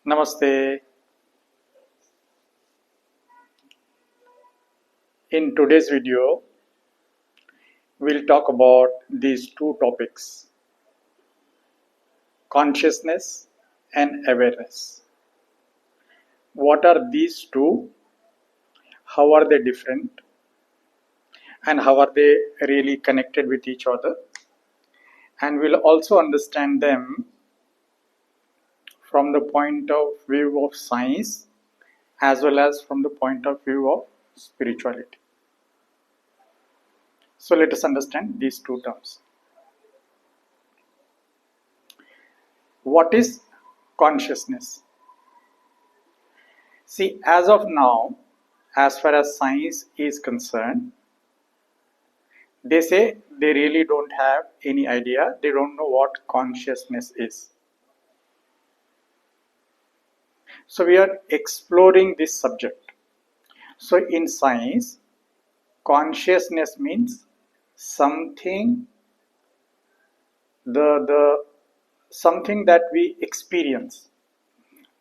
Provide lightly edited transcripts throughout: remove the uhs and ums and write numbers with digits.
Namaste. In today's video, we'll talk about these two topics, consciousness and awareness. What are these two? How are they different? And how are they really connected with each other? And we'll also understand them from the point of view of science as well as from the point of view of spirituality. So let us understand these two terms. What is consciousness? See, as of now, as far as science is concerned, they say they really don't have any idea. They don't know what consciousness is. So we are exploring this subject. So in science, consciousness means something, something that we experience.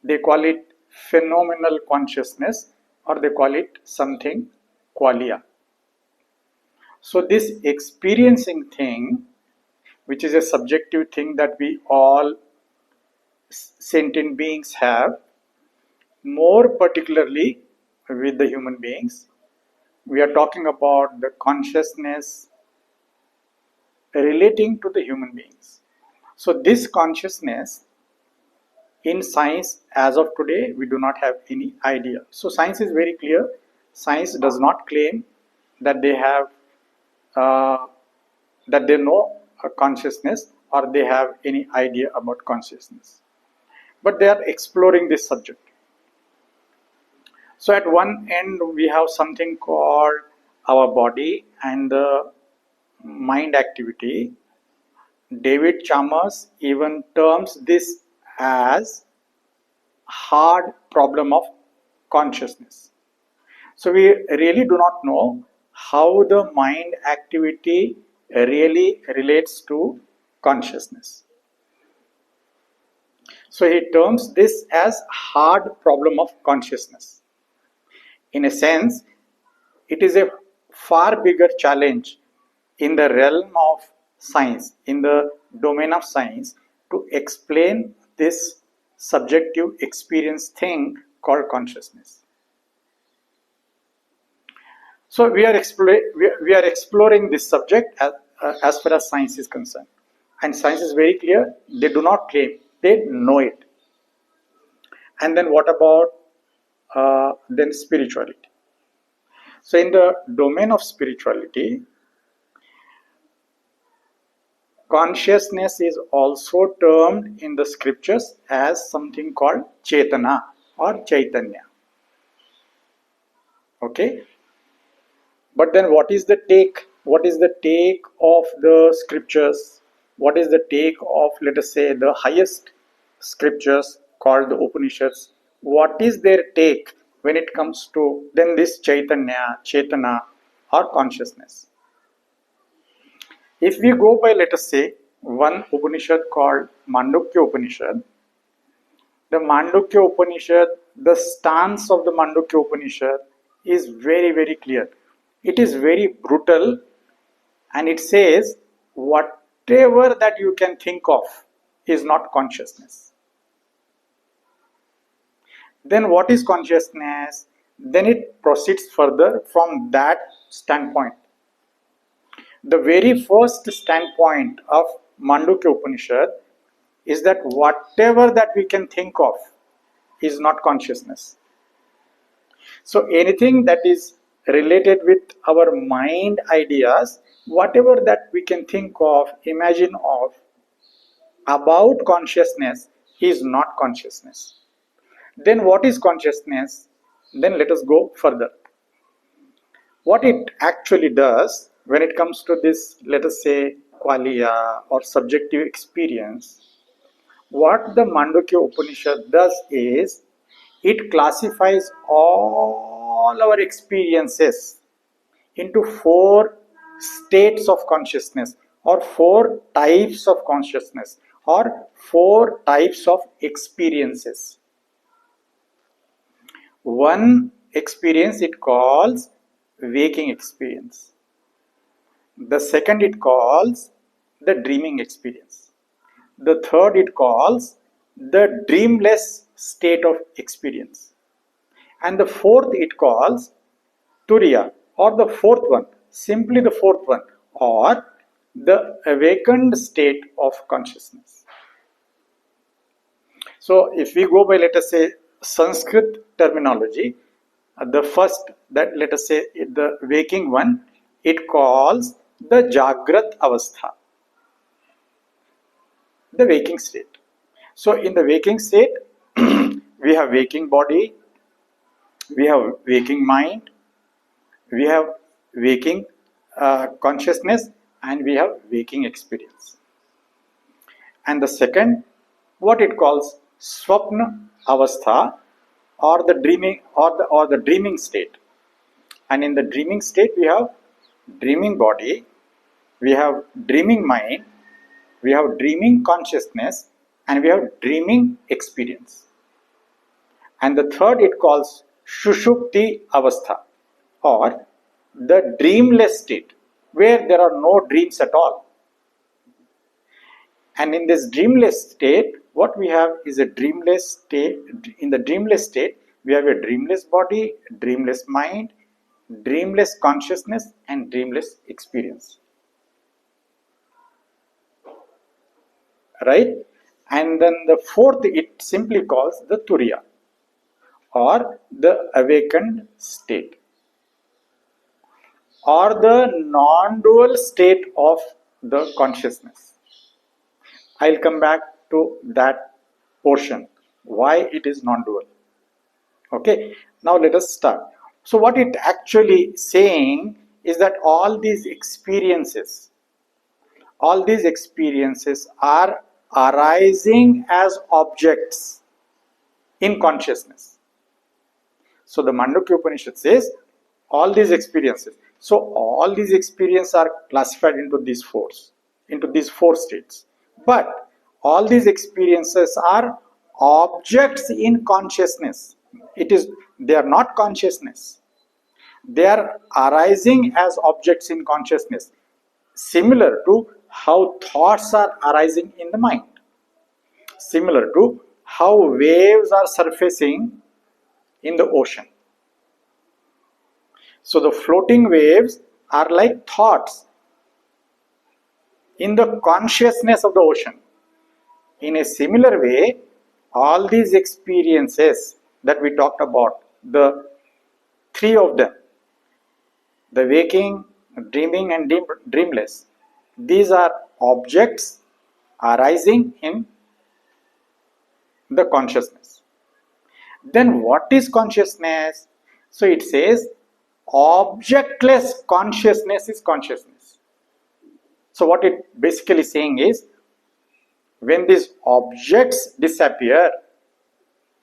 They call it phenomenal consciousness, or they call it something qualia. So this experiencing thing, which is a subjective thing that we all sentient beings have, more particularly with the human beings, we are talking about the consciousness relating to the human beings. So this consciousness in science as of today, we do not have any idea. So science is very clear. Science does not claim that they have that they know a consciousness or they have any idea about consciousness, but they are exploring this subject. So at one end we have something called our body and the mind activity. David Chalmers even terms this as hard problem of consciousness. So we really do not know how the mind activity really relates to consciousness. So he terms this as hard problem of consciousness. In a sense, it is a far bigger challenge in the realm of science, in the domain of science, to explain this subjective experience thing called consciousness. So we are exploring this subject as far as science is concerned. And science is very clear, they do not claim, they know it. And then what about then spirituality? So in the domain of spirituality, consciousness is also termed in the scriptures as something called Chetana or Chaitanya. Okay? But then what is the take? What is the take of the scriptures? What is the take of, let us say, the highest scriptures called the Upanishads? What is their take when it comes to then this Chaitanya, Chetana or consciousness? If we go by, let us say, one Upanishad called Mandukya Upanishad, the Mandukya Upanishad, the stance of the Mandukya Upanishad is very, very clear. It is very brutal, and it says whatever that you can think of is not consciousness. Then what is consciousness? Then it proceeds further from that standpoint. The very first standpoint of Mandukya Upanishad is that whatever that we can think of is not consciousness. So anything that is related with our mind ideas, whatever that we can think of, imagine of about consciousness is not consciousness. Then what is consciousness? Then let us go further. What it actually does when it comes to this, let us say, qualia or subjective experience, what the Mandukya Upanishad does is it classifies all our experiences into 4 states of consciousness or 4 types of consciousness or 4 types of experiences. One experience it calls waking experience. The second it calls the dreaming experience. The third it calls the dreamless state of experience. And the fourth it calls Turiya, or the fourth one, simply the fourth one, or the awakened state of consciousness. So if we go by, let us say, Sanskrit terminology, the first, that let us say the waking one, it calls the Jagrat Avastha, the waking state. So in the waking state, we have waking body, we have waking mind, we have waking consciousness, and we have waking experience. And the second, what it calls Swapna Avastha, or the dreaming, or the dreaming state. And in the dreaming state, we have dreaming body, we have dreaming mind, we have dreaming consciousness, and we have dreaming experience. And the third it calls Shushupti Avastha, or the dreamless state, where there are no dreams at all. And in this dreamless state, what we have is a dreamless state. In the dreamless state, we have a dreamless body, dreamless mind, dreamless consciousness, and dreamless experience. Right? And then the fourth, it simply calls the Turiya, or the awakened state, or the non-dual state of the consciousness. I'll come back to that portion, why it is non-dual. Okay, now let us start. So what it actually saying is that all these experiences are arising as objects in consciousness. So the Mandukya Upanishad says all these experiences. So all these experiences are classified into these four states. But all these experiences are objects in consciousness. They are not consciousness. They are arising as objects in consciousness, similar to how thoughts are arising in the mind, similar to how waves are surfacing in the ocean. So the floating waves are like thoughts in the consciousness of the ocean. In a similar way, all these experiences that we talked about, the three of them, the waking, dreaming, and dreamless, these are objects arising in the consciousness. Then what is consciousness? So it says objectless consciousness is consciousness. So what it basically saying is, when these objects disappear,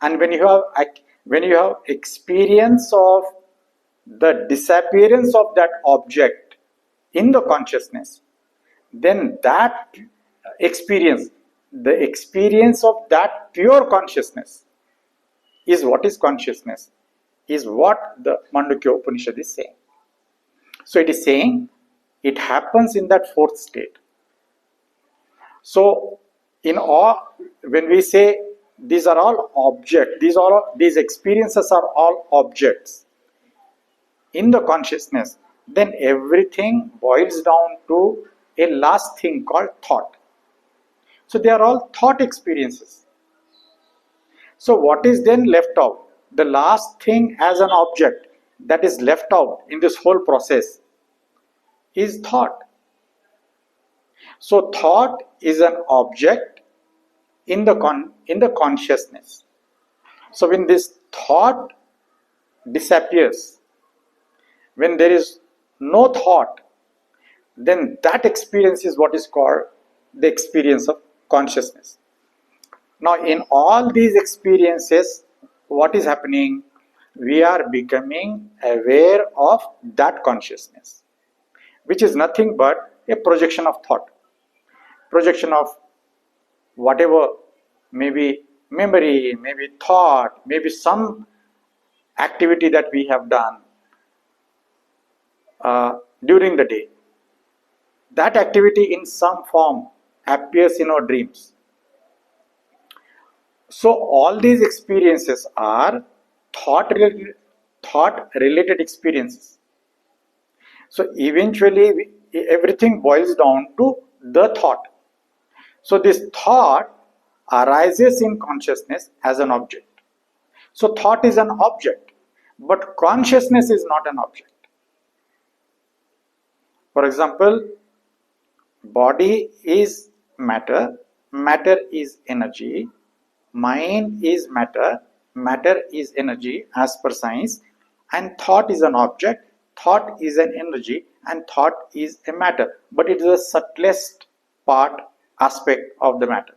and when you have experience of the disappearance of that object in the consciousness, then that experience, the experience of that pure consciousness, is what is consciousness, is what the Mandukya Upanishad is saying. So it is saying it happens in that fourth state. So when we say these are all objects, these experiences are all objects in the consciousness, then everything boils down to a last thing called thought. So they are all thought experiences. So what is then left out? The last thing as an object that is left out in this whole process is thought. So thought is an object in the consciousness. So when this thought disappears, when there is no thought, then that experience is what is called the experience of consciousness. Now in all these experiences, what is happening? We are becoming aware of that consciousness, which is nothing but a projection of thought, projection of whatever, maybe memory, maybe thought, maybe some activity that we have done during the day. That activity in some form appears in our dreams. So all these experiences are thought related experiences. So eventually everything boils down to the thought. So this thought arises in consciousness as an object. So thought is an object, but consciousness is not an object. For example, body is matter, matter is energy, mind is matter, matter is energy as per science, and thought is an object, thought is an energy, and thought is a matter, but it is the subtlest part aspect of the matter.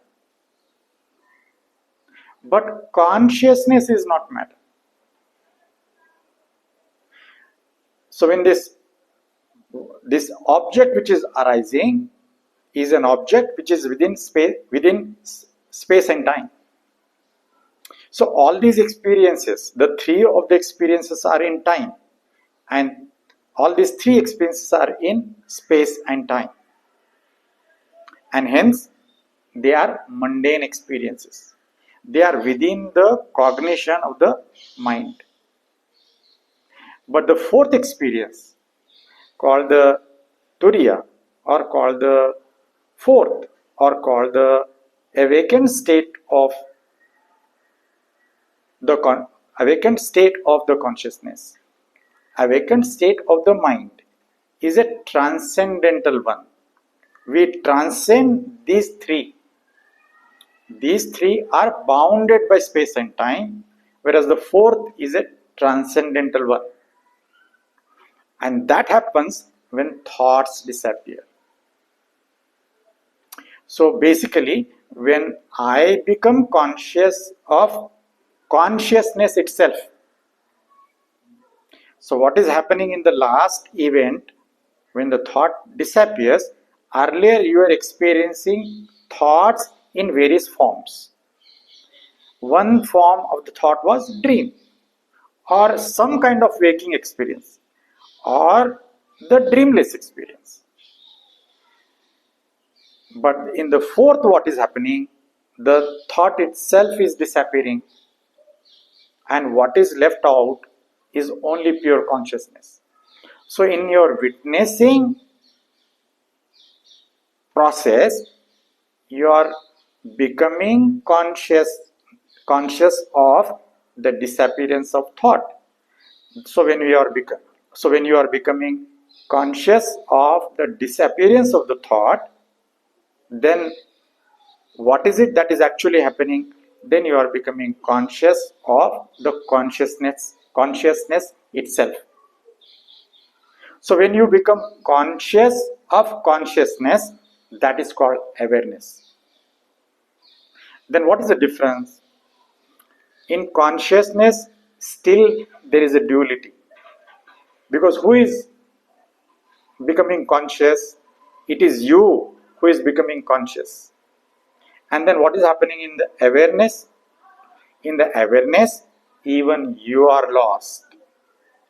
But consciousness is not matter. So when this object which is arising is an object which is within space and time. So all these experiences, the three of the experiences are in time, and all these three experiences are in space and time, and hence they are mundane experiences. They are within the cognition of the mind. But the fourth experience, called the turiya, or called the fourth, or called the awakened state of the consciousness, awakened state of the mind, is a transcendental one. We transcend these three. These three are bounded by space and time, whereas the fourth is a transcendental one. And that happens when thoughts disappear. So basically, when I become conscious of consciousness itself. So what is happening in the last event, when the thought disappears? Earlier you were experiencing thoughts in various forms. One form of the thought was dream, or some kind of waking experience, or the dreamless experience. But in the fourth, what is happening? The thought itself is disappearing, and what is left out is only pure consciousness. So in your witnessing process, you are becoming conscious of the disappearance of thought. So when you are becoming conscious of the disappearance of the thought, then what is it that is actually happening? Then you are becoming conscious of the consciousness itself. So when you become conscious of consciousness, that is called awareness. Then what is the difference? In consciousness, still there is a duality. Because who is becoming conscious? It is you who is becoming conscious. And then what is happening in the awareness? In the awareness, even you are lost.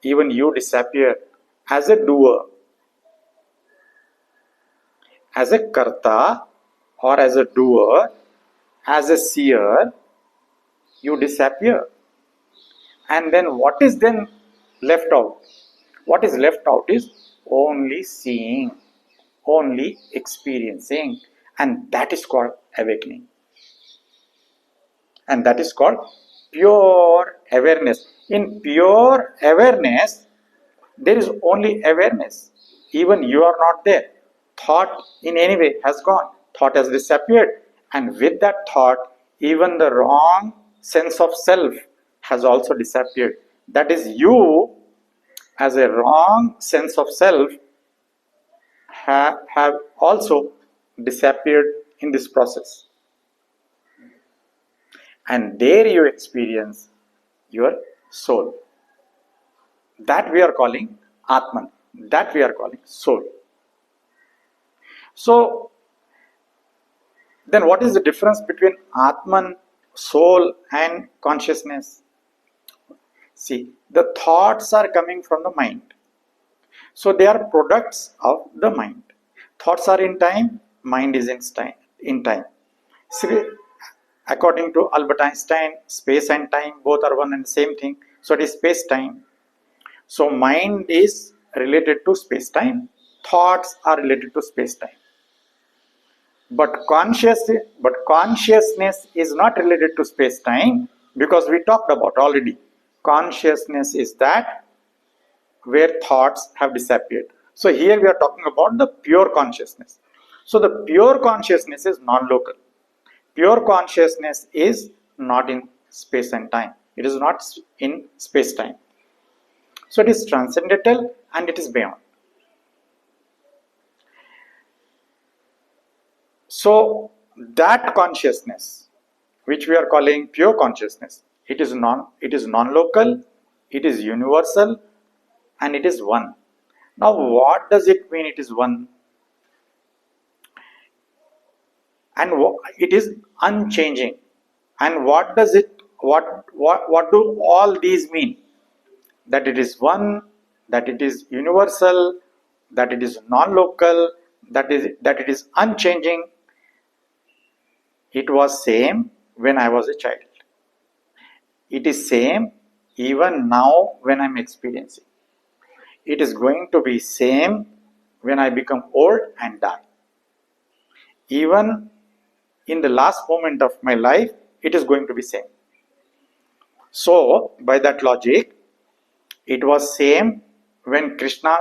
Even you disappear as a doer. As a karta, or as a doer, as a seer, you disappear. And then what is then left out? What is left out is only seeing, only experiencing, and that is called awakening. And that is called pure awareness. In pure awareness, there is only awareness. Even you are not there. Thought in any way has gone. Thought has disappeared. And with that thought, even the wrong sense of self has also disappeared. That is, you as a wrong sense of self have also disappeared in this process. And there you experience your soul. That we are calling Atman. That we are calling soul. So, then what is the difference between Atman, soul, and consciousness? See, the thoughts are coming from the mind. So they are products of the mind. Thoughts are in time, mind is in time. See, according to Albert Einstein, space and time both are one and same thing. So it is space-time. So mind is related to space-time. Thoughts are related to space-time. But consciousness is not related to space-time, because we talked about already. Consciousness is that where thoughts have disappeared. So here we are talking about the pure consciousness. So the pure consciousness is non-local. Pure consciousness is not in space and time. It is not in space-time. So it is transcendental and it is beyond. So that consciousness, which we are calling pure consciousness, it is non-local, it is universal, and it is one. Now what does it mean it is one? And it is unchanging. And what does it, what do all these mean? That it is one, that it is universal, that it is non-local, that it is unchanging. It was same when I was a child. It is same even now when I am experiencing. It is going to be same when I become old and die. Even in the last moment of my life, it is going to be same. So, by that logic, it was same when Krishna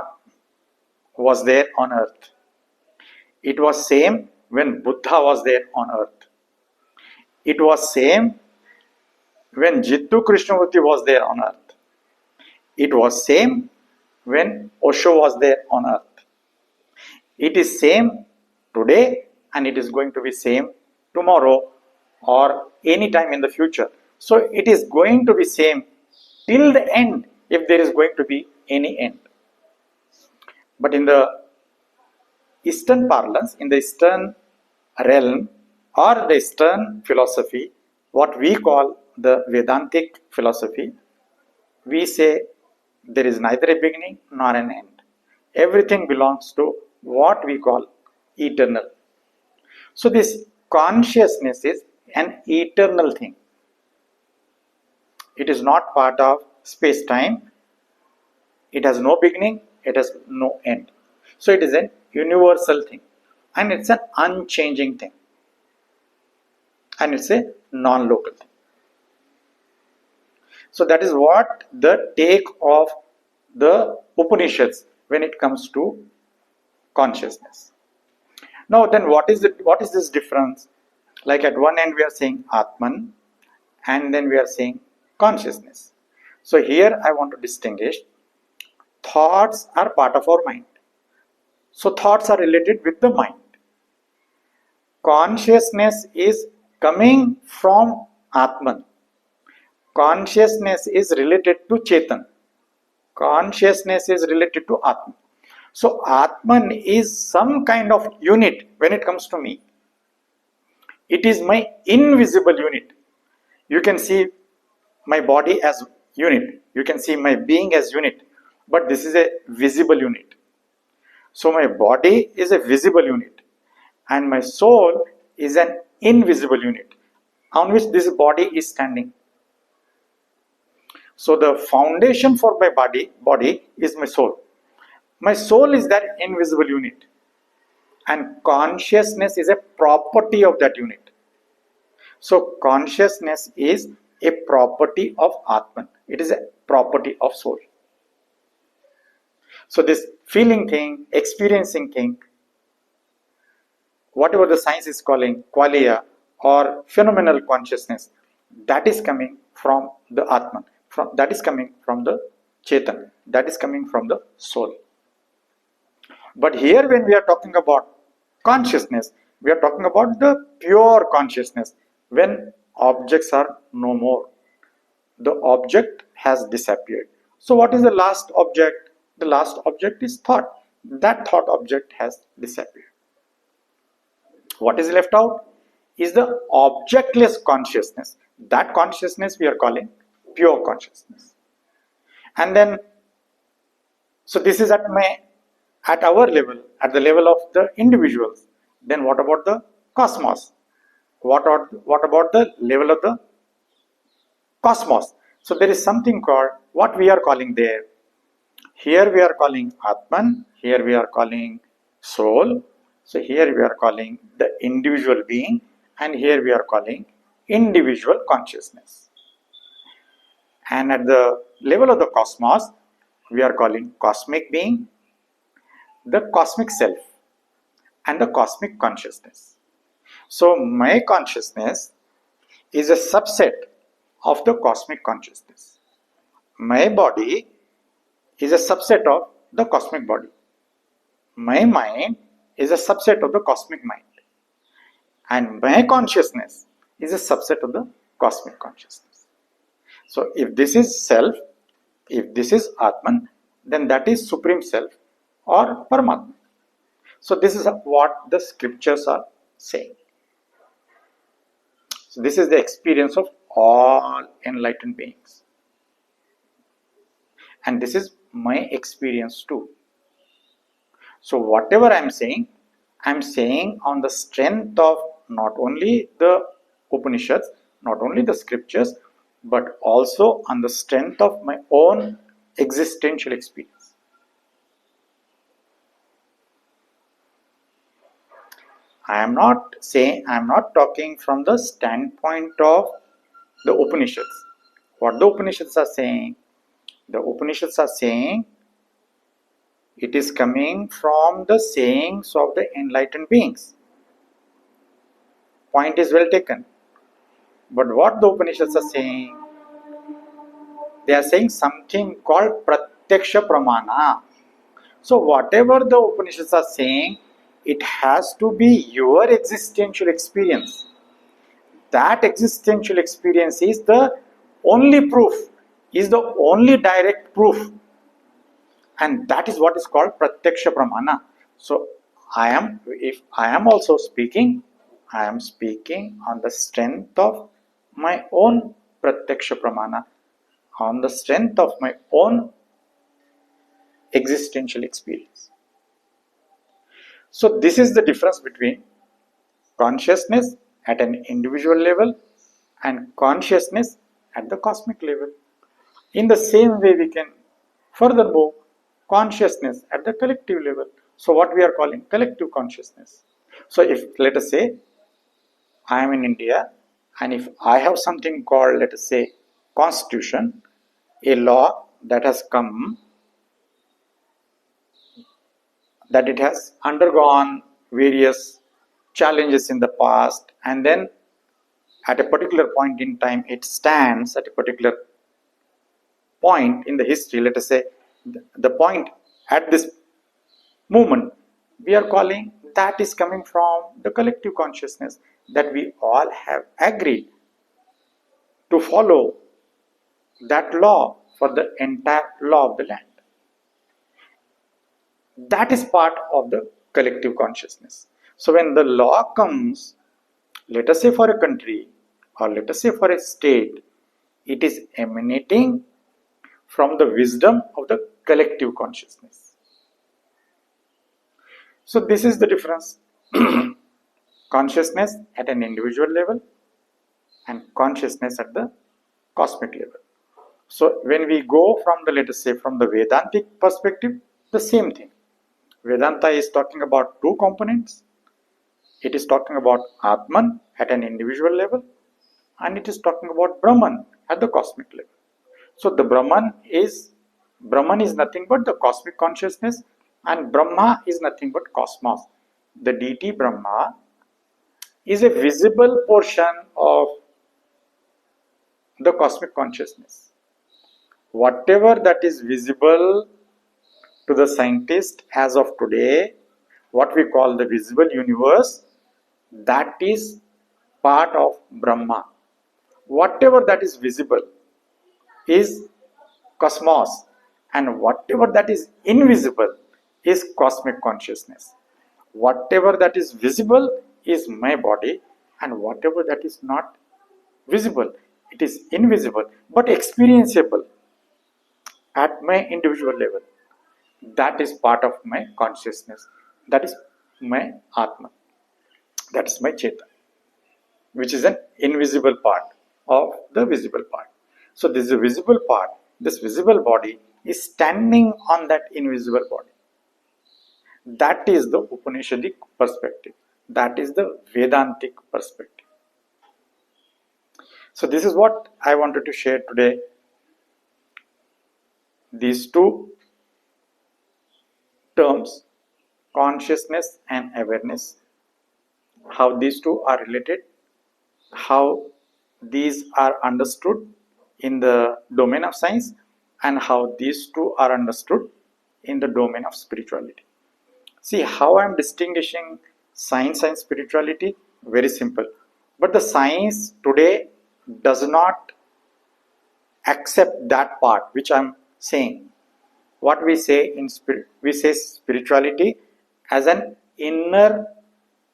was there on earth. It was same when Buddha was there on earth. It was same when Jiddu Krishnamurti was there on earth. It was same when Osho was there on earth. It is same today and it is going to be same tomorrow or any time in the future. So it is going to be same till the end, if there is going to be any end. But in the Eastern parlance, in the Eastern realm or the Eastern philosophy, what we call the Vedantic philosophy, we say there is neither a beginning nor an end. Everything belongs to what we call eternal. So this consciousness is an eternal thing. It is not part of space-time. It has no beginning, it has no end. So it is a universal thing and it's an unchanging thing and it's a non-local thing. So that is what the take of the Upanishads when it comes to consciousness. Now then what is this difference? Like at one end we are saying Atman and then we are saying consciousness. So here I want to distinguish. Thoughts are part of our mind. So thoughts are related with the mind. Consciousness is coming from Atman. Consciousness is related to Chetan. Consciousness is related to Atman. So Atman is some kind of unit when it comes to me. It is my invisible unit. You can see my body as unit. You can see my being as unit. But this is a visible unit. So my body is a visible unit. And my soul is an invisible unit on which this body is standing. So the foundation for my body is my soul. My soul is that invisible unit. And consciousness is a property of that unit. So consciousness is a property of Atman. It is a property of soul. So this feeling thing, experiencing thing, whatever the science is calling qualia or phenomenal consciousness, that is coming from the Atman. That is coming from the Chetan. That is coming from the soul. But here when we are talking about consciousness, we are talking about the pure consciousness when objects are no more. The object has disappeared. So what is the last object? The last object is thought. That thought object has disappeared. What is left out is the objectless consciousness. That consciousness we are calling pure consciousness. And then, so this is at our level, at the level of the individuals. Then what about the cosmos? What about the level of the cosmos? So there is something called, what we are calling there. Here we are calling Atman, here we are calling soul. So here we are calling the individual being, and here we are calling individual consciousness. And at the level of the cosmos, we are calling cosmic being, the cosmic self, and the cosmic consciousness. So my consciousness is a subset of the cosmic consciousness. My body is a subset of the cosmic body. My mind is a subset of the cosmic mind. And my consciousness is a subset of the cosmic consciousness. So if this is self, if this is Atman, then that is Supreme Self or Paramatma. So this is what the scriptures are saying. So this is the experience of all enlightened beings. And this is my experience too. So whatever I am saying on the strength of not only the Upanishads, not only the scriptures, but also on the strength of my own existential experience. I am not talking from the standpoint of the Upanishads. What the Upanishads are saying? The Upanishads are saying it is coming from the sayings of the enlightened beings. Point is well taken. But what the Upanishads are saying? They are saying something called Pratyaksha Pramana. So whatever the Upanishads are saying, it has to be your existential experience. That existential experience is the only proof, is the only direct proof. And that is what is called Pratyaksha Pramana. So if I am also speaking, I am speaking on the strength of my own Pratyaksha Pramana, on the strength of my own existential experience. So this is the difference between consciousness at an individual level and consciousness at the cosmic level. In the same way, we can further move consciousness at the collective level. So what we are calling collective consciousness. So if, let us say, I am in India, and if I have something called, let us say, constitution, a law that has come, that it has undergone various challenges in the past, and then at a particular point in time it stands at a particular point in the history. Let us say the point at this moment, we are calling that is coming from the collective consciousness, that we all have agreed to follow that law for the entire law of the land. That is part of the collective consciousness. So when the law comes, let us say for a country or let us say for a state, it is emanating from the wisdom of the collective consciousness. So this is the difference. Consciousness at an individual level and consciousness at the cosmic level. So when we go from the, let us say, from the Vedantic perspective, the same thing. Vedanta is talking about two components. It is talking about Atman at an individual level, and it is talking about Brahman at the cosmic level. So the Brahman is nothing but the cosmic consciousness, and Brahma is nothing but cosmos. The deity Brahma is a visible portion of the cosmic consciousness. Whatever that is visible to the scientist as of today, what we call the visible universe, that is part of Brahma. Whatever that is visible is cosmos, and whatever that is invisible is cosmic consciousness. Whatever that is visible is my body, and whatever that is not visible, it is invisible but experienceable. at my individual level. That is part of my consciousness. That is my Atma. That is my Cheta, which is an invisible part of the visible part. So this is a visible part. This visible body is standing on that invisible body. That is the Upanishadic perspective. That is the Vedantic perspective. So this is what I wanted to share today. These two terms, consciousness and awareness, how these two are related, how these are understood in the domain of science, and how these two are understood in the domain of spirituality. See how I am distinguishing science and spirituality? Very simple. But the science today does not accept that part which I am saying. What we say in spirit, we say spirituality as an inner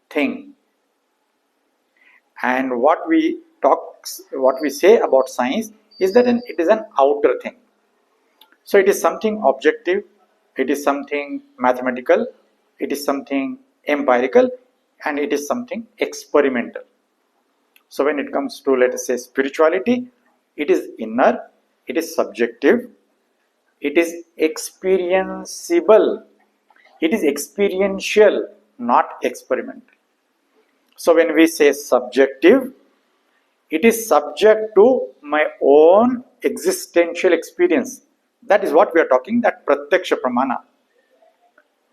thing, and what we say about science is that it is an outer thing. So it is something objective, it is something mathematical, it is something empirical, and it is something experimental. So when it comes to, let us say, spirituality, it is inner, it is subjective, it is experienceable, it is experiential, not experimental. So when we say subjective, it is subject to my own existential experience. That is what we are talking, that pratyaksha pramana.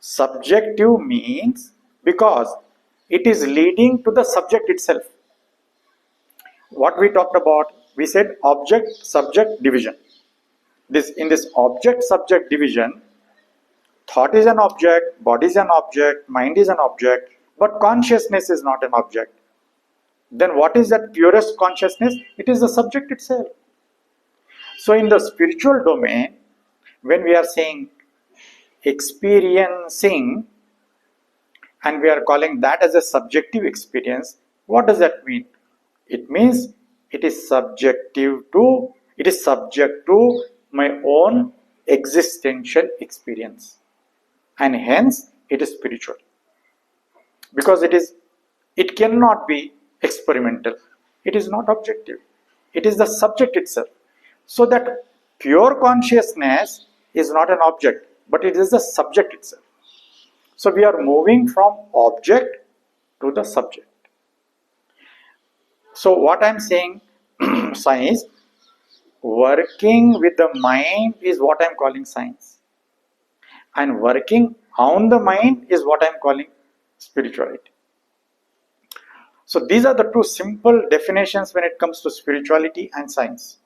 Subjective means because it is leading to the subject itself. What we talked about, we said object subject division. In this object subject division, thought is an object, body is an object, mind is an object, but consciousness is not an object. Then what is that purest consciousness? It is the subject itself. So in the spiritual domain, when we are saying experiencing, and we are calling that as a subjective experience, what does that mean? It means it is subject to my own existential experience, and hence it is spiritual, because it cannot be experimental, it is not objective, it is the subject itself. So that pure consciousness is not an object, but it is the subject itself. So we are moving from object to the subject. So what I am saying, science, working with the mind is what I am calling science, and working on the mind is what I am calling spirituality. So these are the two simple definitions when it comes to spirituality and science.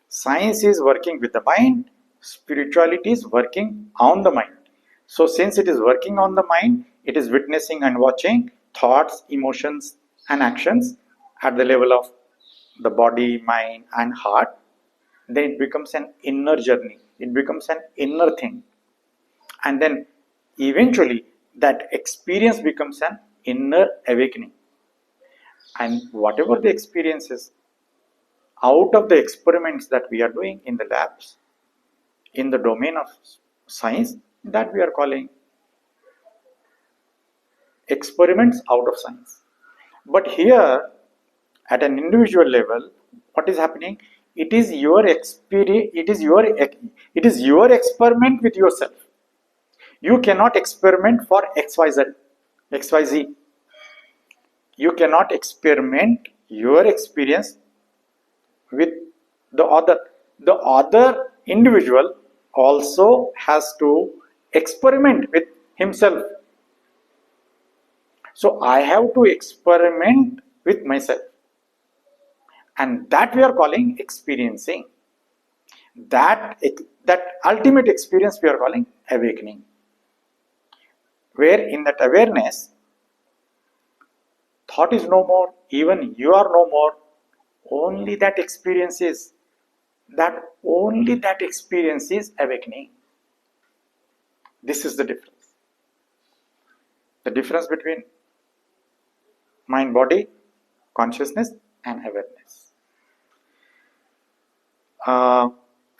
Science is working with the mind, spirituality is working on the mind. So since it is working on the mind, it is witnessing and watching thoughts, emotions and actions at the level of the body, mind and heart. Then it becomes an inner journey, it becomes an inner thing, and then eventually that experience becomes an inner awakening. And whatever the experiences out of the experiments that we are doing in the labs, in the domain of science, that we are calling experiments out of science. But here at an individual level, what is happening? It is your experience, it is your experiment with yourself. You cannot experiment for XYZ. You cannot experiment your experience with the other. The other individual also has to experiment with himself. So I have to experiment with myself, and that we are calling experiencing. That ultimate experience we are calling awakening, where in that awareness, thought is no more, even you are no more. Only that experience is awakening. This is the difference. The difference between mind, body, consciousness and awareness.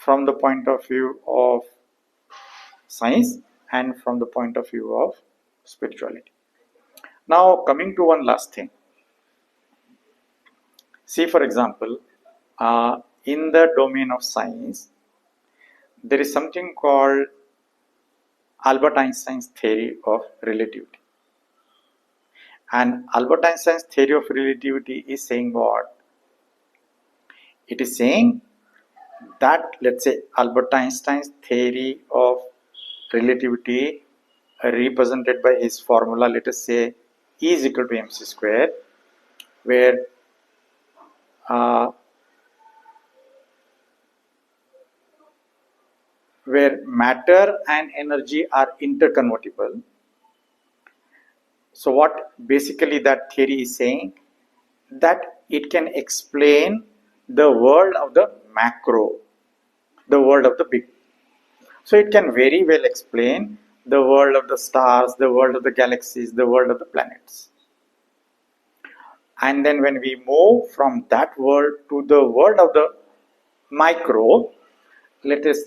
from the point of view of science and from the point of view of spirituality. Now, coming to one last thing. See, for example, in the domain of science, there is something called Albert Einstein's theory of relativity. And Albert Einstein's theory of relativity is saying what? It is saying that, let's say, Albert Einstein's theory of relativity represented by his formula, let us say E is equal to mc square, where matter and energy are interconvertible. So what basically that theory is saying, that it can explain the world of the macro, the world of the big. So it can very well explain the world of the stars, the world of the galaxies, the world of the planets. And then when we move from that world to the world of the micro, let us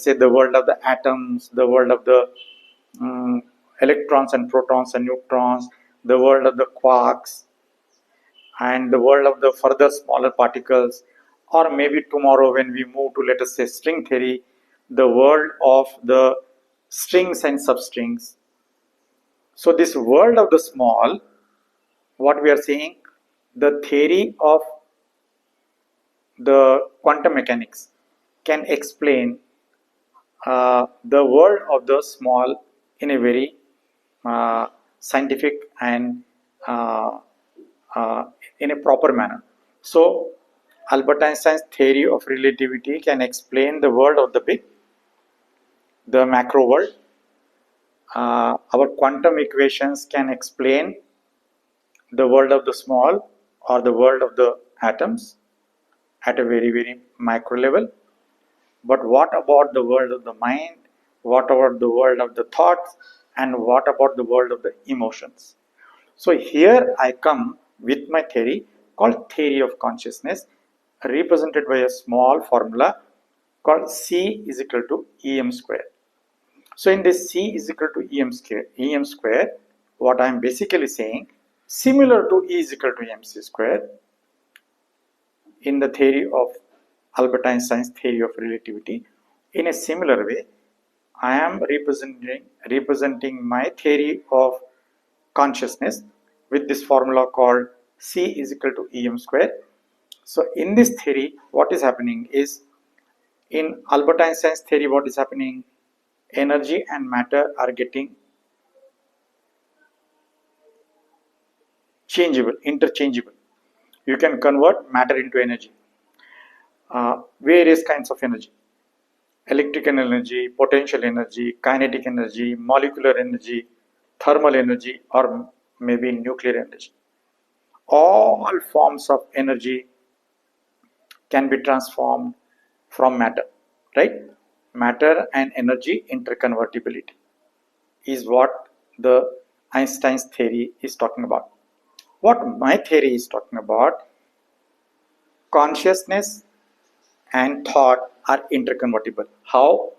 say the world of the atoms, the world of the electrons and protons and neutrons, the world of the quarks, and the world of the further smaller particles, or maybe tomorrow when we move to, let us say, string theory, the world of the strings and substrings. So this world of the small, what we are saying, the theory of the quantum mechanics can explain the world of the small in a very scientific and in a proper manner. So Albert Einstein's theory of relativity can explain the world of the big, the macro world. Our quantum equations can explain the world of the small or the world of the atoms at a very, very micro level. But what about the world of the mind? What about the world of the thoughts? And what about the world of the emotions? So here I come with my theory called theory of consciousness, represented by a small formula called C is equal to EM square. So in this C is equal to EM square, what I am basically saying, similar to E is equal to MC square, in the theory of Albert Einstein's theory of relativity, in a similar way, I am representing my theory of consciousness with this formula called C is equal to EM square. So in this theory, what is happening is, in Albert Einstein's theory, what is happening? Energy and matter are getting interchangeable. You can convert matter into energy. Various kinds of energy: electrical energy, potential energy, kinetic energy, molecular energy, thermal energy, or maybe nuclear energy. All forms of energy can be transformed from matter, right? Matter and energy interconvertibility is what the Einstein's theory is talking about. What my theory is talking about, consciousness and thought are interconvertible. How?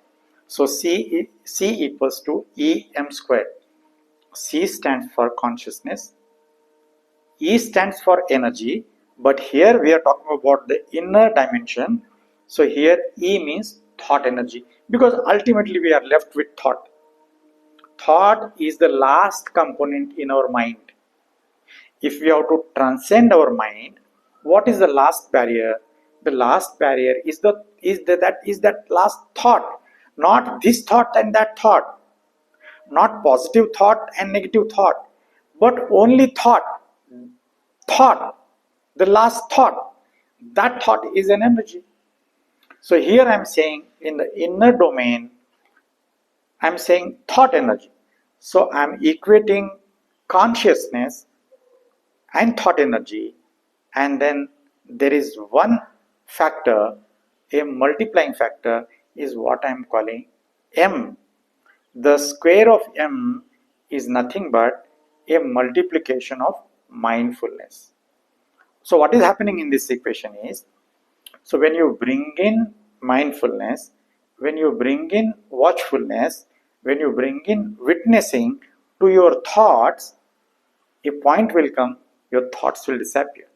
So C equals to EM square. C stands for consciousness, E stands for energy, but here we are talking about the inner dimension. So here E means thought energy, because ultimately we are left with thought. Thought is the last component in our mind. If we have to transcend our mind, what is the last barrier? The last barrier is that last thought, not this thought and that thought, not positive thought and negative thought, but only thought, the last thought. That thought is an energy. So here I am saying, in the inner domain, I am saying thought energy. So I am equating consciousness and thought energy, and then there is one factor, a multiplying factor, is what I am calling M. The square of M is nothing but a multiplication of mindfulness. So what is happening in this equation is, so when you bring in mindfulness, when you bring in watchfulness, when you bring in witnessing to your thoughts, a point will come, your thoughts will disappear.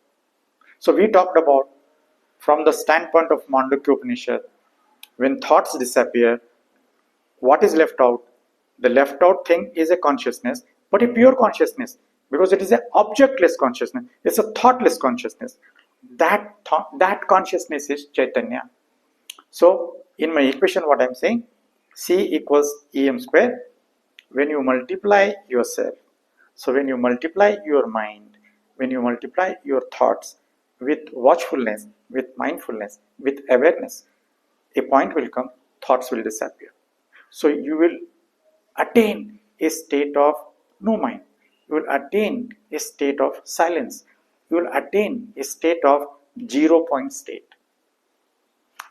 So we talked about from the standpoint of Mandukya Upanishad, when thoughts disappear, what is left out? The left out thing is a consciousness, but a pure consciousness, because it is an objectless consciousness. It's a thoughtless consciousness. That consciousness is Chaitanya. So in my equation, what I'm saying, C equals EM square. When you multiply yourself, so when you multiply your mind, when you multiply your thoughts with watchfulness, with mindfulness, with awareness, a point will come, thoughts will disappear. So you will attain a state of no mind. You will attain a state of silence. You will attain a state of 0 point state.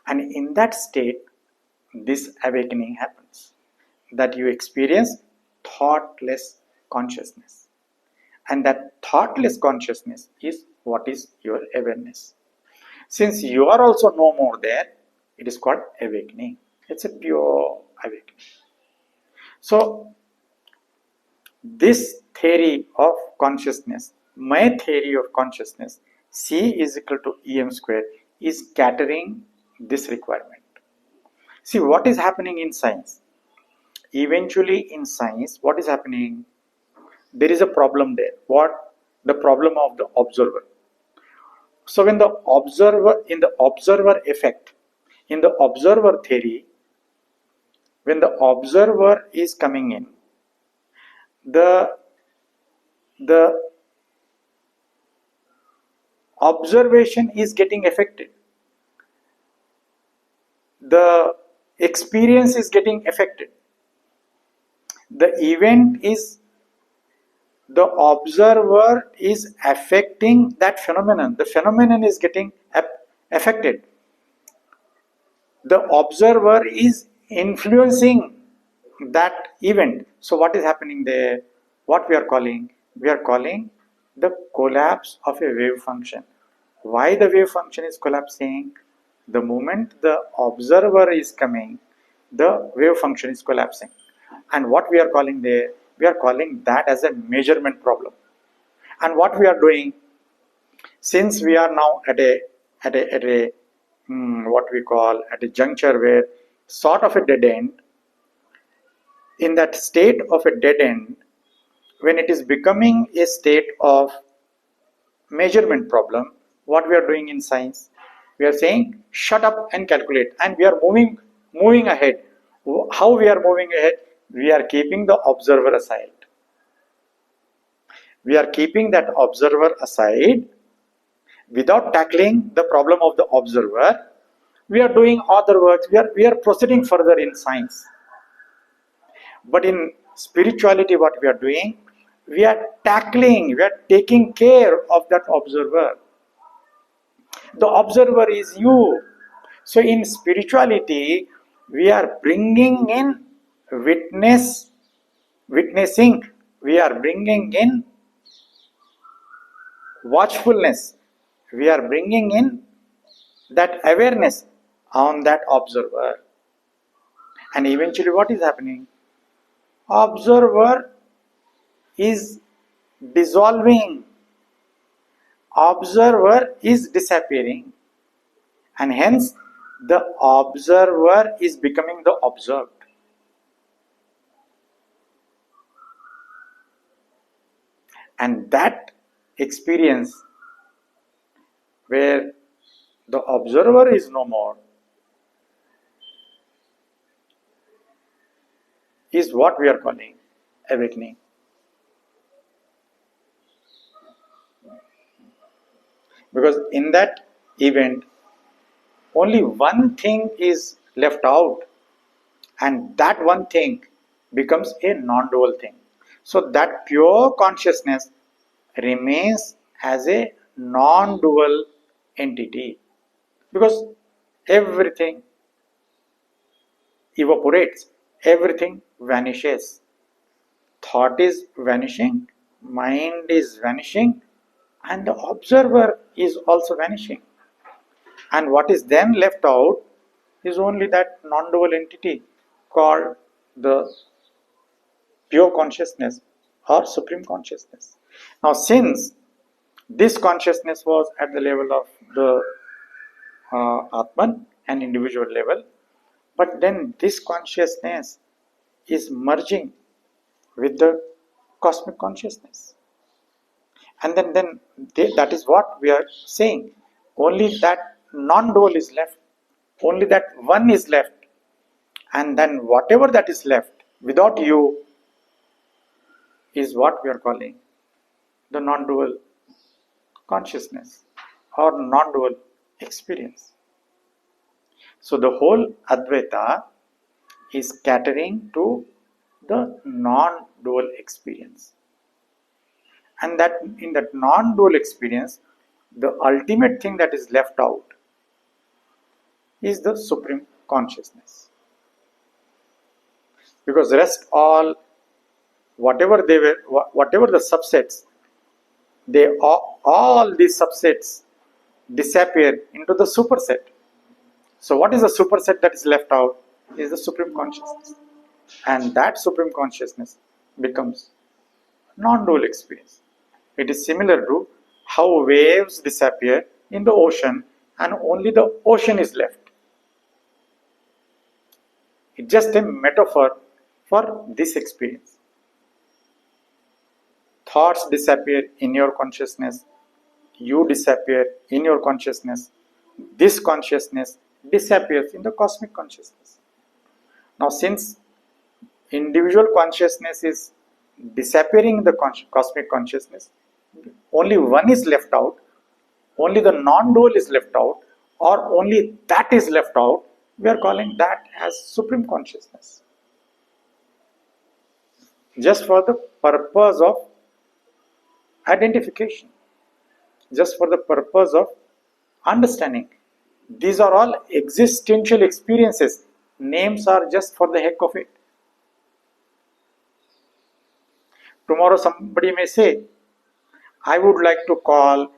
And in that state, this awakening happens, that you experience thoughtless consciousness. And that thoughtless consciousness is what is your awareness. Since you are also no more there, it is called awakening. It's a pure awakening. So, this theory of consciousness, my theory of consciousness, C is equal to EM square, is catering this requirement. See, what is happening in science? Eventually in science, what is happening? There is a problem there. What? The problem of the observer. So when the observer, in the observer effect, in the observer theory, when the observer is coming in, the observation is getting affected. The experience is getting affected. The event is, the observer is affecting that phenomenon. The phenomenon is getting affected. The observer is influencing that event. So what is happening there? What we are calling? We are calling the collapse of a wave function. Why the wave function is collapsing? The moment the observer is coming, the wave function is collapsing. And what we are calling there? We are calling that as a measurement problem. And what we are doing, since we are now at a what we call at a juncture where sort of a dead end, in that state of a dead end, when it is becoming a state of measurement problem, what we are doing in science, we are saying shut up and calculate, and we are moving ahead. How we are moving ahead? We are keeping the observer aside. We are keeping that observer aside without tackling the problem of the observer. We are doing other works. We are proceeding further in science. But in spirituality, what we are doing, we are tackling, we are taking care of that observer. The observer is you. So in spirituality, we are bringing in witnessing, we are bringing in watchfulness, we are bringing in that awareness on that observer. And eventually what is happening? Observer is dissolving, observer is disappearing, and hence the observer is becoming the observed. And that experience where the observer is no more is what we are calling awakening. Because in that event, only one thing is left out, and that one thing becomes a non-dual thing. So that pure consciousness remains as a non-dual entity, because everything evaporates, everything vanishes. Thought is vanishing, mind is vanishing, and the observer is also vanishing. And what is then left out? is only that non-dual entity called the pure consciousness or supreme consciousness. Now, since this consciousness was at the level of the Atman, an individual level, but then this consciousness is merging with the cosmic consciousness. And then that is what we are saying. Only that non-dual is left. Only that one is left. And then whatever that is left without you is what we are calling the non-dual consciousness or non-dual experience. So the whole Advaita is catering to the non-dual experience. And that in that non-dual experience, the ultimate thing that is left out is the supreme consciousness. Because rest all, whatever they were, whatever the subsets, all these subsets disappear into the superset. So what is the superset that is left out is the supreme consciousness. And that supreme consciousness becomes non-dual experience. It is similar to how waves disappear in the ocean and only the ocean is left. It's just a metaphor for this experience. Thoughts disappear in your consciousness. You disappear in your consciousness. This consciousness disappears in the cosmic consciousness. Now, since individual consciousness is disappearing in the cosmic consciousness, only one is left out, only the non-dual is left out, or only that is left out, we are calling that as supreme consciousness. Just for the purpose of identification, just for the purpose of understanding. These are all existential experiences. Names are just for the heck of it. Tomorrow somebody may say, I would like to call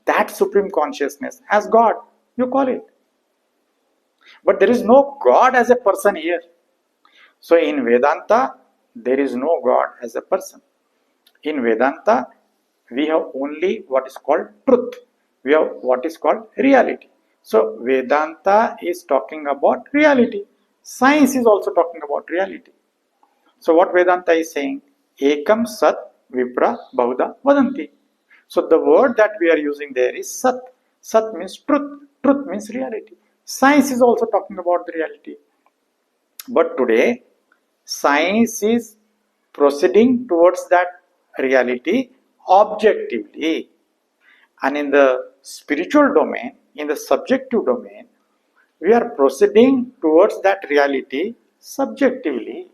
that supreme consciousness as God. You call it. But there is no God as a person here. So in Vedanta, there is no God as a person. In Vedanta, we have only what is called truth. We have what is called reality. So Vedanta is talking about reality. Science is also talking about reality. So what Vedanta is saying, Ekam Sat Vipra Bahuda Vadanti. So the word that we are using there is Sat. Sat means truth. Truth means reality. Science is also talking about the reality. But today, science is proceeding towards that reality objectively. And in the spiritual domain, in the subjective domain, we are proceeding towards that reality subjectively.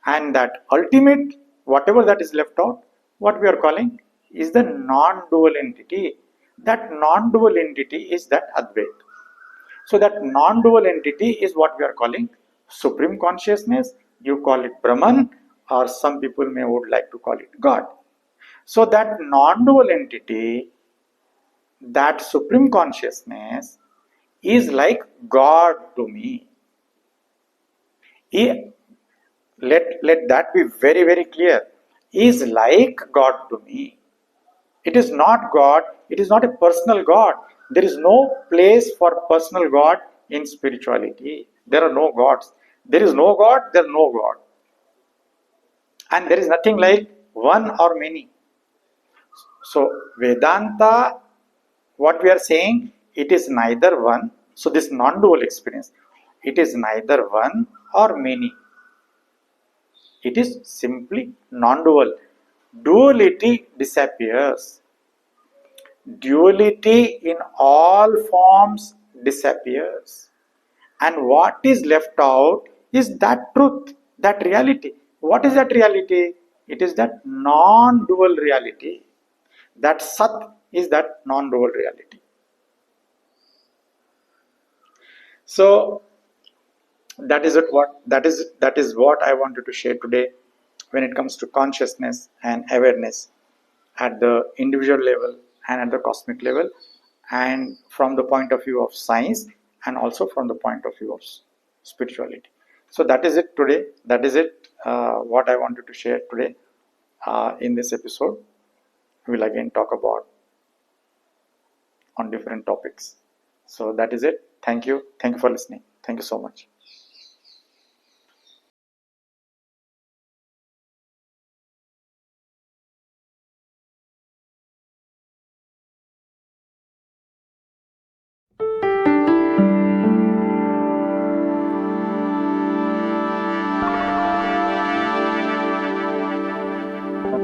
And that ultimate, whatever that is left out, what we are calling is the non-dual entity. That non-dual entity is that Advaita. So that non-dual entity is what we are calling supreme consciousness. You call it Brahman, or some people would like to call it God. So that non-dual entity, that supreme consciousness is like God to me. Let that be very, very clear. Is like God to me. It is not God. It is not a personal God. There is no place for personal God in spirituality. There are no gods. There is no God. There is no God. And there is nothing like one or many. So Vedanta, what we are saying, it is neither one. So this non-dual experience, it is neither one or many. It is simply non-dual. Duality disappears. Duality in all forms disappears. And what is left out is that truth, that reality. What is that reality? It is that non-dual reality. That Sat is that non-dual reality. So that is what I wanted to share today when it comes to consciousness and awareness at the individual level and at the cosmic level, and from the point of view of science and also from the point of view of spirituality. So that is it today. That is it what I wanted to share today in this episode. We will again talk about on different topics. So that is it. Thank you. Thank you for listening. Thank you so much.